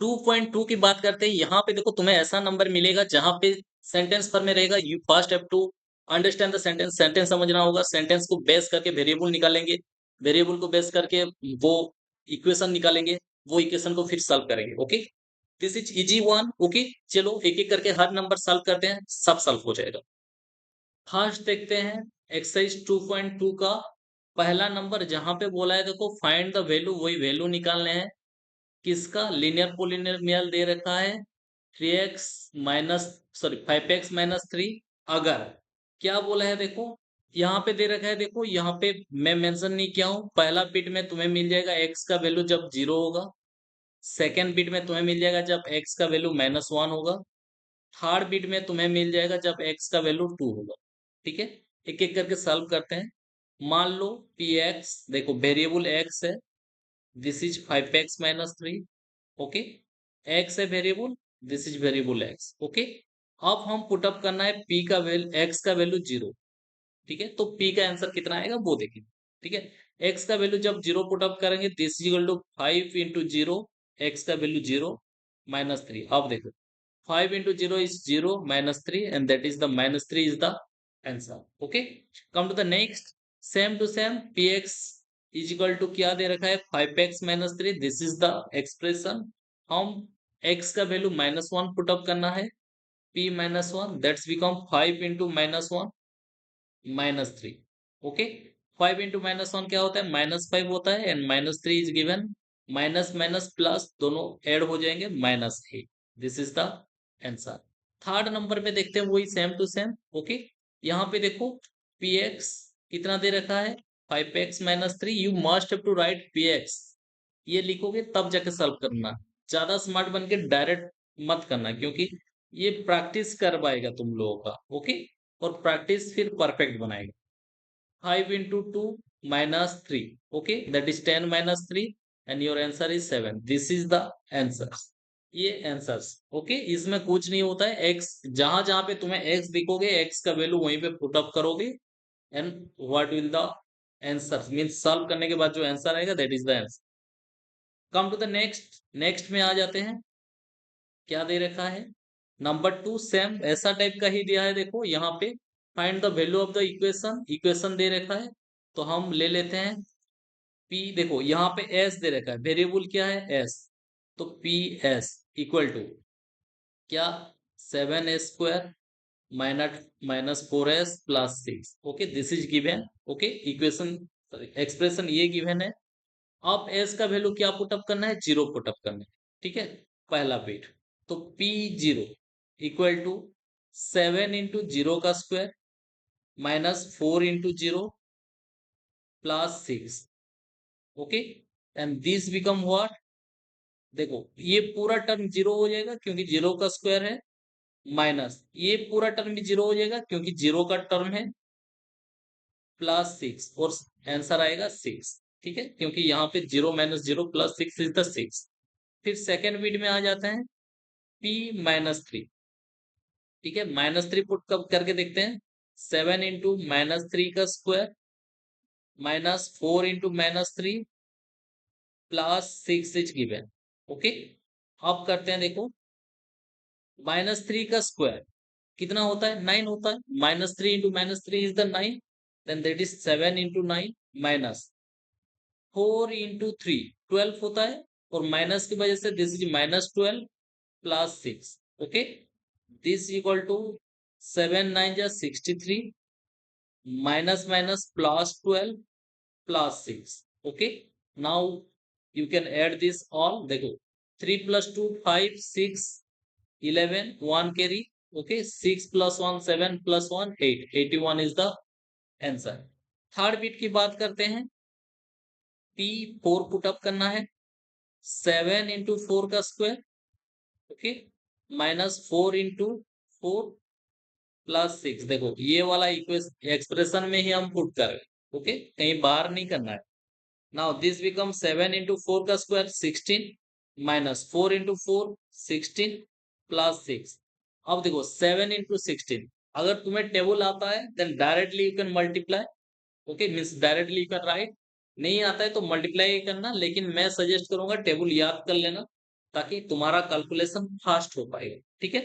2.2 की बात करते हैं, यहाँ पे देखो तुम्हें ऐसा नंबर मिलेगा जहां पे सेंटेंस फॉर्म में रहेगा। You first have to understand the sentence, sentence समझना होगा, सेंटेंस को बेस करके वेरिएबल निकालेंगे, वेरिएबल को बेस करके वो इक्वेशन निकालेंगे, वो इक्वेशन को फिर सॉल्व करेंगे। Okay, this is easy one. Okay, चलो एक एक करके हर नंबर सॉल्व करते हैं, सब सॉल्व हो जाएगा। फर्स्ट देखते हैं एक्सरसाइज 2.2 का पहला नंबर, जहां पे बोला है देखो फाइंड द वैल्यू, वही वैल्यू निकालने हैं। किसका? लीनियर पोलिनोमियल दे रखा है 3x minus, sorry 5x minus 3। अगर क्या बोला है देखो, यहाँ पे दे रखा है देखो, यहाँ पे मैं मेंशन नहीं किया हूँ। पहला बिट में तुम्हें मिल जाएगा x का वैल्यू जब 0 होगा, सेकेंड बिट में तुम्हें मिल जाएगा जब x का वैल्यू -1 होगा, थर्ड बिट में तुम्हें मिल जाएगा जब x का वैल्यू 2 होगा। ठीक है, एक एक करके सॉल्व करते हैं। मान लो px, देखो वेरिएबल x है, this is 5x minus 3। Okay, x है variable, this is variable x। Okay, अब हम पुटअप करना है p का वैल्यू, x का वैल्यू 0। ठीक है, तो p का आंसर कितना आएगा वो देखेंगे। ठीक है, x का वैल्यू जब 0 पुटअप करेंगे, this is equal to 5 into 0, x का वैल्यू 0 माइनस 3। अब देखो 5 into 0 is 0 minus 3, and that is the minus 3 is the answer. Okay, come to the next, same to same, px is equal to क्या दे रखा है 5x minus 3, this is the expression। हम x का value -1 put up करना है, p -1 that's become 5 into -1 -3। Okay, 5 into -1 क्या होता है? -5 होता है, and -3 is given, minus minus plus दोनों ऐड हो जाएंगे, -8। This is the answer. Third number पे देखते हैं वही सेम टू सेम। ओके, यहाँ पे देखो px कितना दे रखा है 5x minus 3। You must have to write px, ये लिखोगे तब जाके सॉल्व करना। ज्यादा स्मार्ट बन के डायरेक्ट मत करना, क्योंकि ये प्रैक्टिस करवाएगा तुम लोगों का। ओके, और प्रैक्टिस फिर परफेक्ट बनाएगा। 5 into 2 minus 3, okay, that is 10 minus 3, and your answer is 7। this is the answers, ये आंसर्स। ओके, इसमें कुछ नहीं होता है, x जहां जहां पे तुम्हें x दिखोगे, x का वैल्यू वहीं पे पुट अप करोगे, and what will the answer means solve करने के बाद जो आंसर आएगा that is the answer. Come to the next, next में आ जाते हैं। क्या दे रखा है नंबर 2, सेम ऐसा टाइप का ही दिया है। देखो यहाँ पे find the value of the equation, equation दे रखा है, तो हम ले लेते हैं p। देखो यहाँ पे s दे रखा है, वेरिएबल क्या है s, तो पी एस इक्वल टू क्या 7 a² minus -4s+6। Okay, this is given. Okay, equation expression ये गिवन है। अब s का वैल्यू क्या पुटअप करना है? 0 पुटअप करना है। ठीक है, पहला बिट, तो p0 इक्वल टू 7 इंटू 0 का square -4 into 0 plus 6। Okay, and this become what? देखो ये पूरा टर्म 0 हो जाएगा क्योंकि 0 का स्क्वायर है, माइनस ये पूरा टर्म भी 0 हो जाएगा क्योंकि 0 का टर्म है, +6, और आंसर आएगा 6। ठीक है, क्योंकि यहाँ पे 0 माइनस 0 प्लस 6 इज द 6। फिर सेकेंड बिट में आ जाते हैं p-3। ठीक है, -3 पुट कब करके देखते हैं, 7 इंटू -3 का square -4 into -3 +6 is given. Okay, अब करते हैं, देखो -3 का स्क्वायर कितना होता है? 9 होता है, -3 into -3 is the 9, then that is 7 into 9 minus 4 into 3 12 होता है, और माइनस की वजह से this is -12 plus 6। Okay, this equal to 7 9 जा 63 minus minus +12 plus 6। Okay, now you can add this all. देखो 3 + 2 5 6 11 1 carry। Okay, 6 + 1 7 + 1 8, 81 is the answer. Third bit की बात करते हैं, p4 पुटअप करना है, 7 इंटू 4 का स्क्वायर, ओके, -4 इंटू 4 प्लस 6। देखो ये वाला इक्वेशन एक्सप्रेशन में ही हम पुट कर रहे हैं। ओके, कहीं बाहर नहीं करना है। नाउ दिस बिकम 7 इंटू 4 का स्क्वायर 16 -4 इंटू 4 16 प्लस 6। अब देखो 7 इंटू 16, अगर तुम्हें टेबल आता है then directly you can multiply. Okay, means directly you can write, नहीं आता है तो मल्टीप्लाई करना, लेकिन मैं सजेस्ट करूंगा टेबल याद कर लेना, ताकि तुम्हारा कैलकुलेशन फास्ट हो पाएगा। ठीक है,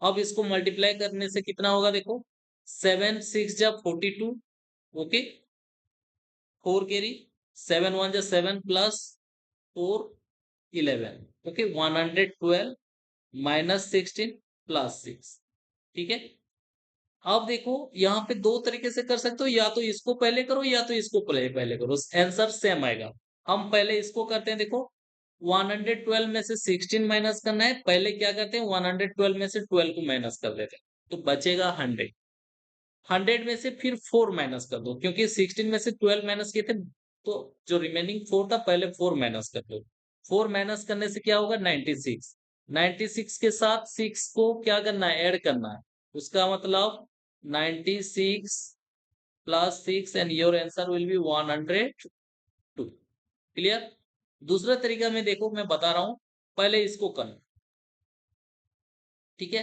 अब इसको मल्टीप्लाई करने से कितना होगा देखो, 7 6 जा 42, ओके, 4 कैरी, 7 1 जा 7 प्लस 4 11, ओके, 112 -16 +6। ठीक है, अब देखो यहाँ पे दो तरीके से कर सकते हो, या तो इसको पहले करो या तो इसको पहले पहले करो, आंसर सेम आएगा। हम पहले इसको करते हैं, देखो 112 में से 16 माइनस करना है, पहले क्या करते हैं 112 में से 12 को माइनस कर देते हैं, तो बचेगा 100। 100 में से फिर 4 माइनस कर दो, क्योंकि 16 में से 12 माइनस किए थे, तो जो रिमेनिंग 4 था पहले 4 माइनस कर दो। 4 माइनस करने से क्या होगा 96। 96 के साथ 6 को क्या करना है, ऐड करना है, उसका मतलब 96 plus 6 and your answer will be 102। Clear. दूसरा तरीका में देखो मैं बता रहा हूं, पहले इसको करना। ठीक है,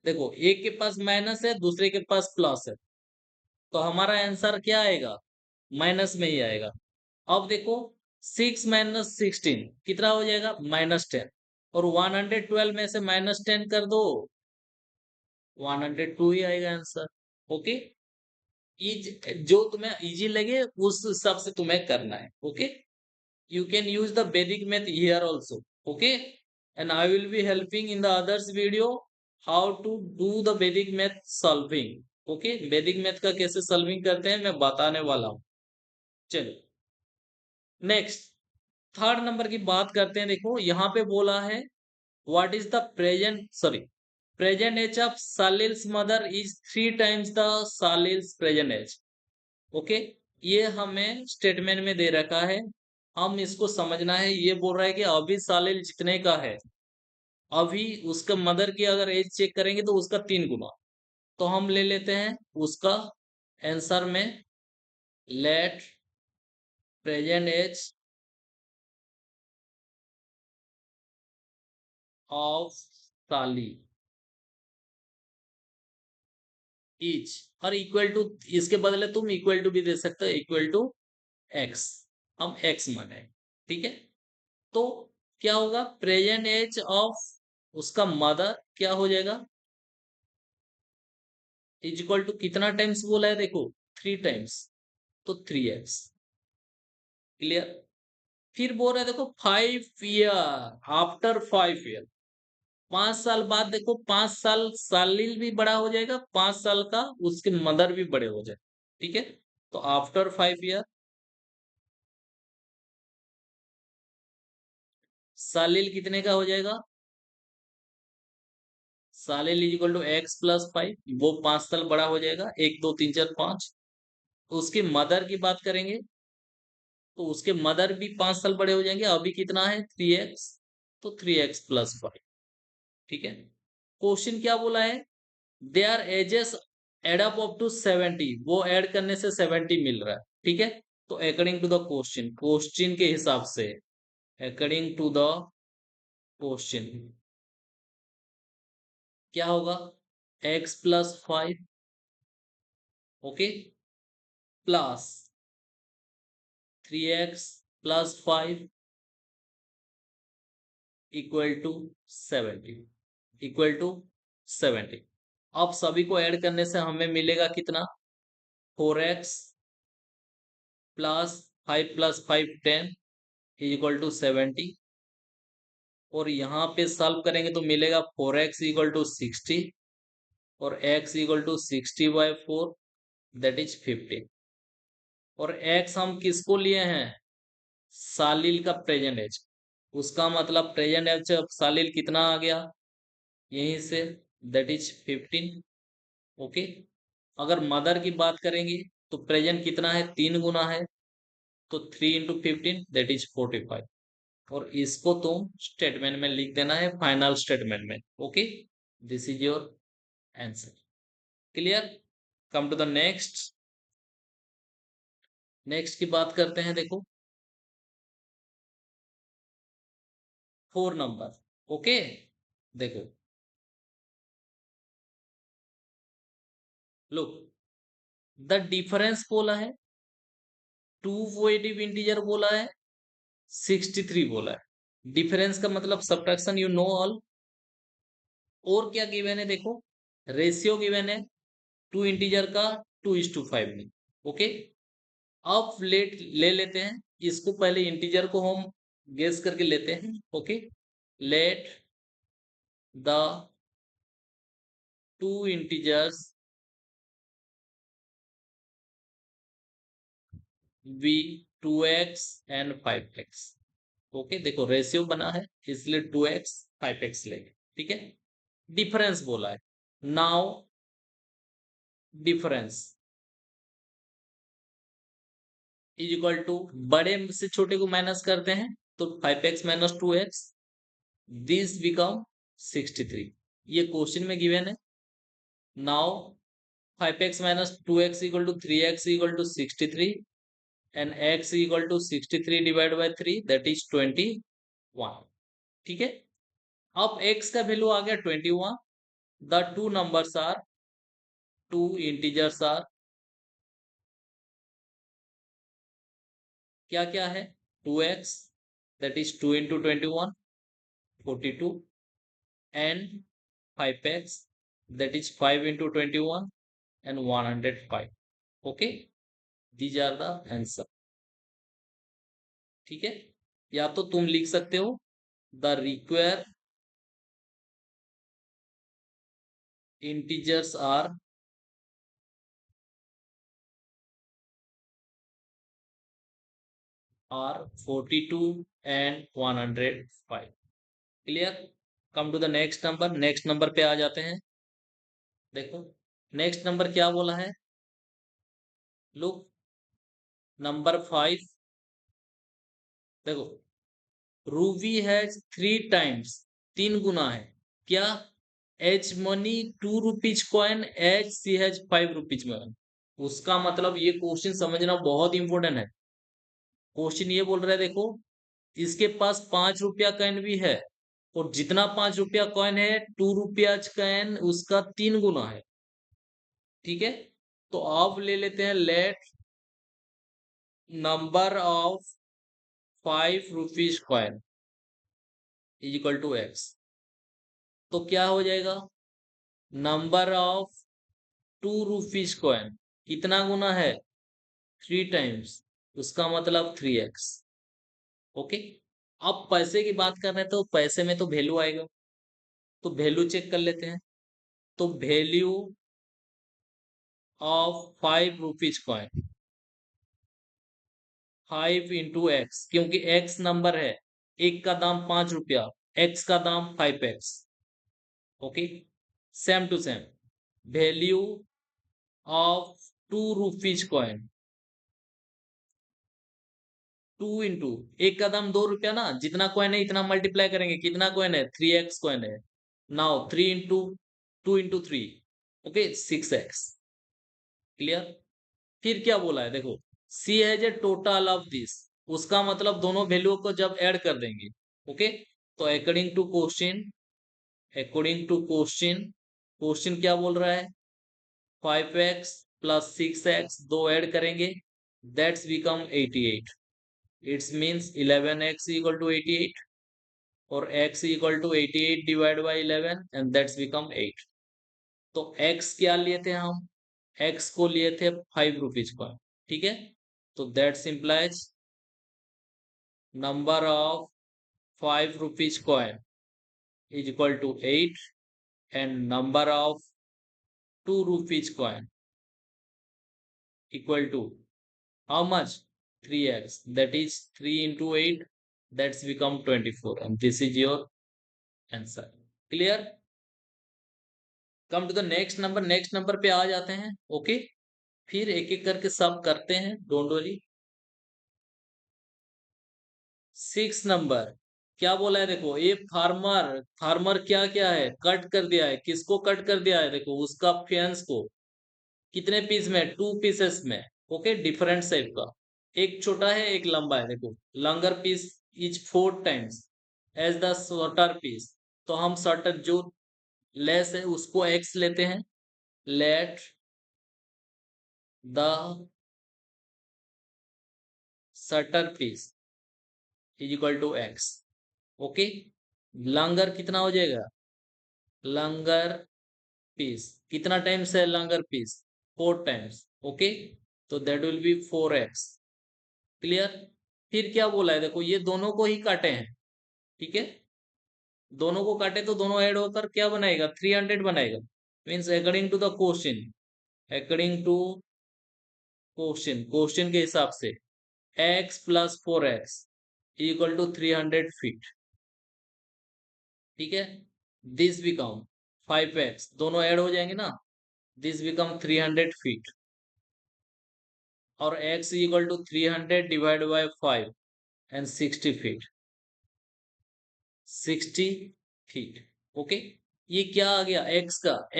देखो एक के पास माइनस है, दूसरे के पास प्लस है, तो हमारा आंसर क्या आएगा, माइनस में ही आएगा। अब देखो 6 - 16 कितना हो जाएगा, -10, और 112 में से -10 कर दो, 102 ही आएगा आंसर। ओके, जो तुम्हें इजी लगे उस हिसाब से तुम्हें करना है। Okay, you can use the Vedic math here also. Okay, and I will be helping in the others video how to do the Vedic math solving. Okay, Vedic math का कैसे solving करते हैं मैं बताने वाला हूँ। चलो नेक्स्ट, थर्ड नंबर की बात करते हैं। देखो यहाँ पे बोला है what is the present, sorry, present age of Salil's mother is 3 times the Salil's present age. Okay, ये हमें स्टेटमेंट में दे रखा है, हम इसको समझना है। ये बोल रहा है कि अभी सालिल जितने का है, अभी उसका मदर की अगर एज चेक करेंगे तो उसका 3 गुना, तो हम ले लेते हैं उसका आंसर में लेट प्रेजेंट एज ऑफ साली इज, और इक्वल टू, इसके बदले तुम इक्वल टू भी दे सकते हो, इक्वल टू एक्स, हम एक्स माने। ठीक है, तो क्या होगा, प्रेजेंट एज ऑफ उसका मदर क्या हो जाएगा, इज इक्वल टू कितना टाइम्स बोला है देखो, 3 टाइम्स, तो 3x। क्लियर। फिर बोल रहे हैं देखो 5 ईयर, आफ्टर 5 ईयर, 5 साल बाद, देखो 5 साल सालिल भी बड़ा हो जाएगा, 5 साल का उसके मदर भी बड़े हो जाए। ठीक है, तो आफ्टर 5 ईयर सालिल कितने का हो जाएगा, सालिल इज इक्वल टू x+5, वो 5 साल बड़ा हो जाएगा, 1 2 3 4 5। तो उसकी मदर की बात करेंगे तो उसके मदर भी 5 साल बड़े हो जाएंगे, अभी कितना है 3x, तो 3x+5। ठीक है, क्वेश्चन क्या बोला है, they are ages add up to 70, वो ऐड करने से 70 मिल रहा है। ठीक है, तो according to the question, question के हिसाब से, अकॉर्डिंग टू द क्वेश्चन क्या होगा, x+5, okay, plus 3x+5 equal to 70, equal to 70। अब सभी को ऐड करने से हमें मिलेगा कितना, 4x plus 5+5 10 is equal to 70, और यहाँ पे सॉल्व करेंगे तो मिलेगा 4x इक्वल टू 60, और x equal to 60/4, that is 50। और x हम किसको लिए हैं, सालिल का प्रेजेंट एज, उसका मतलब प्रेजेंट एज सालिल कितना आ गया, यहीं से, दैट इज 15। ओके, अगर मदर की बात करेंगे तो प्रेजेंट कितना है, 3 गुना है, तो 3 × 15 दैट इज 45। और इसको तुम स्टेटमेंट में लिख देना है, फाइनल स्टेटमेंट में। Okay, this is your answer. Clear. Come to the next, next की बात करते हैं। देखो 4 नंबर, ओके, देखो लुक, द डिफरेंस बोला है, टू पॉजिटिव इंटीजर बोला है, 63 बोला है, डिफरेंस का मतलब सब्ट्रैक्शन, यू नो ऑल। और क्या गिवन है देखो, रेशियो गिवन है टू इंटीजर का 2:5 में। ओके, अब ले लेते हैं इसको, पहले इंटीजर को हम गेस करके लेते हैं। Okay, let the two integers be 2x and 5x। Okay, देखो रेशियो बना है इसलिए 2x 5x लेंगे। ठीक है, डिफरेंस बोला है। Now difference is equal to, बड़े से छोटे को माइनस करते हैं तो 5x minus 2x, this become 63। ये क्वेश्चन में गिवन है। Now 5x minus 2x equal to 3x equal to 63 and x equal to 63 divide by 3 that is 21। ठीक है, अब x का वैल्यू आ गया 21। The two numbers are, two integers are, क्या क्या है, 2x that is 2 into 21 42 and 5x that is 5 into 21 and 105। okay, these are the answer। ठीक है, या तो तुम लिख सकते हो the require integers are 42 and 105। Clear. Come to the next number, next number पे आ जाते हैं। देखो नेक्स्ट नंबर क्या बोला है, लुक नंबर 5। देखो, रूबी हैज 3 टाइम्स, 3 गुना है क्या, each money 2 rupees coin each C has 5 rupees coin. उसका मतलब ये क्वेश्चन समझना बहुत इंपॉर्टेंट है। क्वेश्चन ये बोल रहा है देखो, इसके पास 5 रुपया कॉइन भी है, और जितना 5 रुपया कॉइन है 2 रुपया कॉइन उसका 3 गुना है। ठीक है, तो अब ले लेते हैं let number of 5 rupees coin is equal to x. तो क्या हो जाएगा, नंबर ऑफ 2 रुपीज कॉइन कितना गुना है, 3 टाइम्स, उसका मतलब 3x। ओके, अब पैसे की बात कर रहे हैं तो पैसे में तो वैल्यू आएगा, तो वैल्यू चेक कर लेते हैं। तो value of 5 rupees coin, 5 into x, क्योंकि x नंबर है, एक का दाम 5 रुपया, x का दाम 5x। Okay, same to same, value of 2 rupees coin, 2 into, एक का दाम 2 रुपया ना, जितना कॉइन है इतना मल्टीप्लाई करेंगे, कितना कॉइन है, 3x कॉइन है। Now 3 into 2 into 3, okay 6x। Clear. फिर क्या बोला है देखो, she has a total of this, उसका मतलब दोनों वैल्यू को जब ऐड कर देंगे। ओके, तो अकॉर्डिंग टू क्वेश्चन, क्वेश्चन क्या बोल रहा है, 5x प्लस 6x दो ऐड करेंगे, that's become 88। It's means 11x equal to 88, और x equal to 88 divide by 11 and that's become 8। तो x क्या लिए थे हम, x को लिए थे 5 रुपीज का। ठीक है, तो that's implies number of 5 rupees coin is equal to 8 and number of 2 rupees coin equal to how much, 3x, that is 3 into 8, that's become 24, and this is your answer। clear। Come to the next number पे आ जाते हैं। Okay, फिर एक एक करके सब करते हैं, डोंट वरी। 6 नंबर क्या बोला है देखो, ये फार्मर, फार्मर क्या क्या है, कट कर दिया है, किसको कट कर दिया है, देखो उसका फेंस को, कितने पीस में, 2 पीसेस में। ओके, डिफरेंट शेप का, एक छोटा है एक लंबा है। देखो longer piece is 4 times as the shorter piece, तो हम शॉर्टर जो लेस है उसको x लेते हैं। Let the shorter piece is equal to x। Okay, longer कितना हो जाएगा, लंगर पीस कितना टाइम्स है, लंगर पीस 4 टाइम्स। ओके, तो that will be 4x। Clear. फिर क्या बोला है, देखो ये दोनों को ही काटे हैं, ठीक है, दोनों को काटे तो दोनों ऐड होकर क्या बनाएगा, 300 बनाएगा। Means according to the question, according to question के हिसाब से x plus 4x equal to 300 feet. ठीक है, दिस बिकम 5x, दोनों ऐड हो जाएंगे ना, दिस बिकम 300 फीट, और x equal to 300 divide by 5 and 60 feet, 60 feet. Okay, ये क्या आ गया,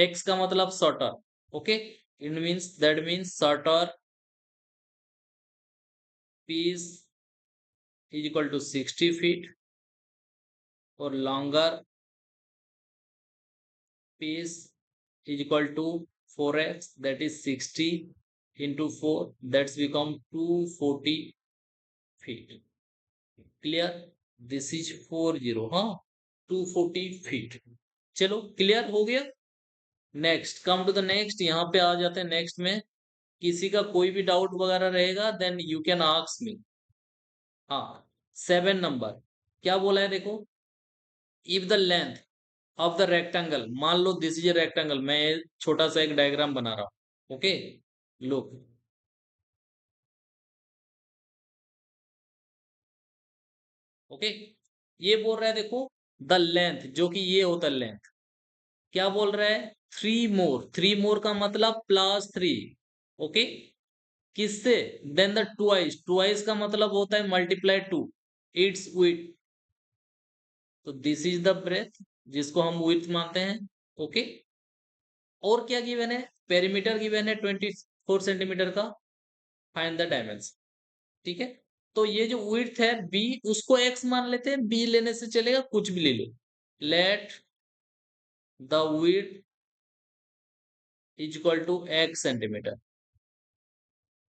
x का मतलब shorter. Okay, it means that means shorter piece is equal to 60 feet, और longer piece is equal to 4x, that is 60 into 4, that's become 240 feet। Clear, this is 40, हाँ, 240 feet. चलो clear हो गया। Next, come to the next, यहाँ पे आ जाते हैं नेक्स्ट में। किसी का कोई भी डाउट वगैरह रहेगा then you can ask me. हाँ, 7 नंबर क्या बोला है, देखो, if the length of the rectangle, मान लो दिस इज ए रेक्टेंगल, मैं छोटा सा एक डायग्राम बना रहा हूं। ओके, लुक, ओके, ये बोल रहा है, देखो, द लेंथ, जो कि ये होता है लेंथ, क्या बोल रहा है, 3 मोर, 3 मोर का मतलब +3। ओके, किससे, देन द ट्वाइस, ट्वाइस का मतलब होता है मल्टीप्लाई 2 इट्स विथ, तो दिस इज द ब्रेथ, जिसको हम विथ मानते हैं। ओके, और क्या गिवन है, पेरीमीटर गिवन है 24 सेंटीमीटर का, फाइंड द डायमेंशन। ठीक है, तो ये जो विड्थ है बी, उसको एक्स मान लेते हैं, बी लेने से चलेगा, कुछ भी ले लो। Let the width is equal to x centimetre.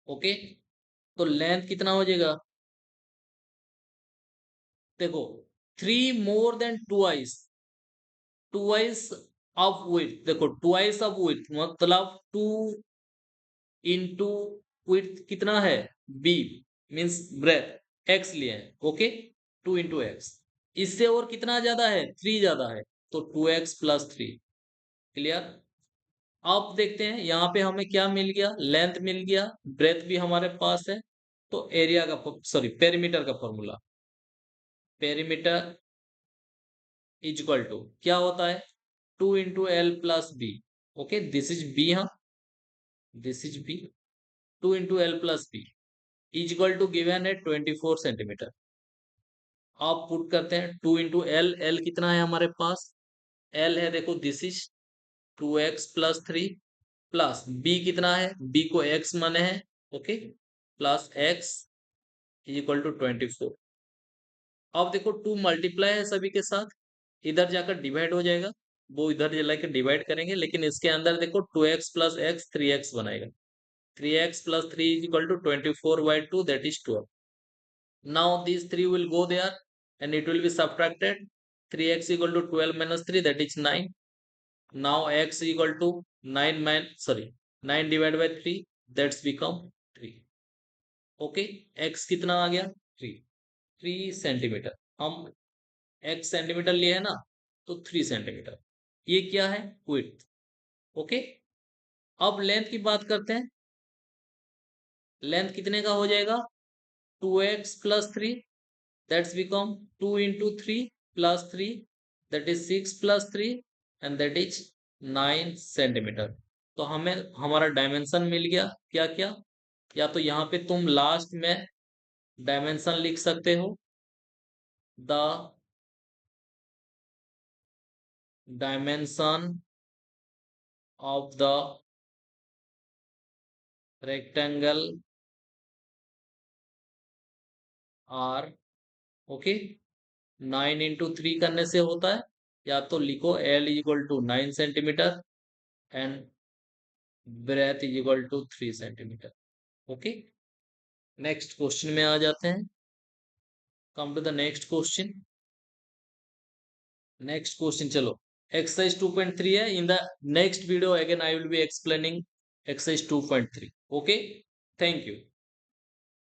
Okay, तो लेंथ कितना हो जाएगा, देखो, 3 more than twice, twice of width, देखो ट्वाइस ऑफ विड्थ मतलब 2 इंटू विड्थ कितना है, बी मीन्स ब्रेथ, एक्स लिए हैं। ओके, 2 इंटू एक्स, इससे और कितना ज्यादा है, 3 ज्यादा है, तो 2x+3। क्लियर। अब देखते हैं यहाँ पे हमें क्या मिल गया, लेंथ मिल गया, ब्रेथ भी हमारे पास है, तो एरिया का, सॉरी, पेरीमीटर का formula, perimeter is equal to क्या होता है, 2 into L+B। Okay, this is B, हाँ, this is B, 2 into L+B is equal to given है 24 सेंटीमीटर। आप पुट करते हैं 2 इंटू L, L कितना है हमारे पास, L है, देखो, this is 2x+3, plus b कितना है, b को x माने हैं। Okay, plus x is equal to 24। अब देखो 2 मल्टीप्लाई है सभी के साथ, इधर जाकर डिवाइड हो जाएगा, वो इधर जाकर डिवाइड करेंगे, लेकिन इसके अंदर देखो 2x+x 3x बनाएगा, 3x+3 is equal to 24/2, that is 12। Now these 3 will go there and it will be subtracted. 3x equal to 12 minus 3, that is 9. Now x equal to 9 divided by 3, that's become 3। Okay, x कितना आ गया, 3, 3 centimetre. हम x centimetre लिए है ना, तो 3 centimetre, ये क्या है, विड्थ। ओके, अब लेंथ की बात करते हैं, लेंथ कितने का हो जाएगा, 2x+3, that's become 2 into 3 plus 3, that is 6 plus 3, and that is 9 centimetre. तो हमें हमारा डायमेंशन मिल गया, क्या क्या, या तो यहाँ पे तुम लास्ट में डायमेंशन लिख सकते हो, the dimension of the rectangle are. Okay, 9 into 3 करने से होता है, या तो लिखो L equal to 9 centimetre and breadth equal to 3 centimetre. Okay, next question में आ जाते हैं। Come to the next question. Next question चलो, एक्सरसाइज 2.3 है। In the next video again I will be explaining exercise 2.3। Okay, thank you.